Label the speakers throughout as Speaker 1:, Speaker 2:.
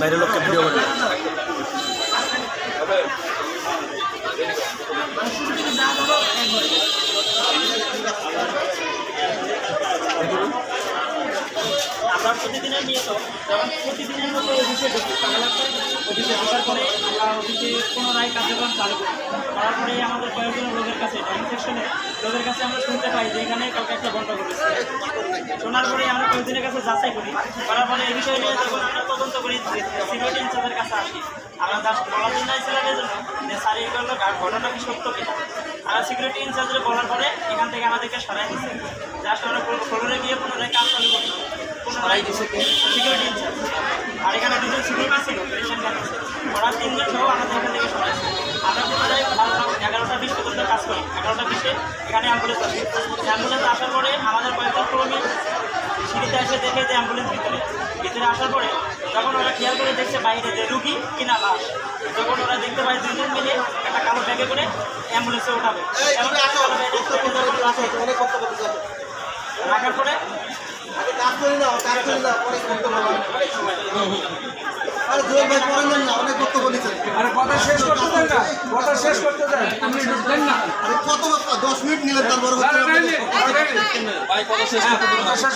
Speaker 1: বাইরের লোককে ভিডিও করে
Speaker 2: আমরা প্রতিদিনের নিয়ত যখন প্রতিদিনের মতো অফিসে ঢুকি সকাল অফিসে ঢোকার পরে আমরা অফিসে পুনরায় কার্যক্রম চালু করি। করার পরে আমাদের কয়েকজন লোকের কাছে ড্রয়িং সেকশনে লোকের কাছে আমরা শুনতে পাই যে এখানে কাউকে একটা বন্ধ করেছে। শোনার পরে আমরা কয়েকদিনের কাছে যাচাই করি। করার পরে এই বিষয় নিয়ে যখন আমরা তদন্ত করি সিকিউরিটি ইনচার্জের কাছে আসি, আমরা জাস্ট বলার জন্য ছিলাম এই জন্য যে স্যার এই করলো ঘটনা কি সত্য কিনা। আমরা সিকিউরিটি ইনচার্জের বলার পরে এখান থেকে আমাদেরকে সরাই দিচ্ছে। জাস্ট আমরা ফ্লোরে গিয়ে পুনরায় কাজ চালু করতাম। পুনরায় দিচ্ছে সিকিউরিটি ইনচার্জ। আর এখানে দুজন সিকিউরিটি ছিল, পেশেন্ট আছে, ওরা 3 জন সহ আমাদের এখান থেকে সরাইছে। আমরা পুনরায় 11:20 পর্যন্ত কাজ করি। 11:20 এখানে অ্যাম্বুলেন্স আসে। অ্যাম্বুলেন্স আসার পরে আমাদের কয়েকজন কর্মী সিঁড়িতে এসে দেখে যে অ্যাম্বুলেন্স ভিতরে আসার পরে যখন ওরা খেয়াল করে দেখছে বাইরে যে রুগী কিনা লাশ, যখন ওরা দেখতে পায় 2 জন মিলে একটা কালো ব্যাগে করে অ্যাম্বুলেন্সে উঠাবে এবং রাখার পরে
Speaker 3: কথা শেষ করতে দেন আপনি ঢুকবেন না।
Speaker 4: কত 10 মিনিট নিলেন তারপর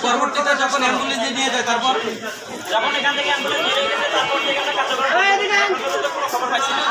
Speaker 3: পরবর্তীতে যখন অ্যাম্বুলেন্সে নিয়ে যায় তারপর
Speaker 2: যখন এখান থেকে অ্যাম্বুলেন্স বেরিয়ে গেছে তারপর থেকে আমরা কার্যক্রম খবর পাইছি না।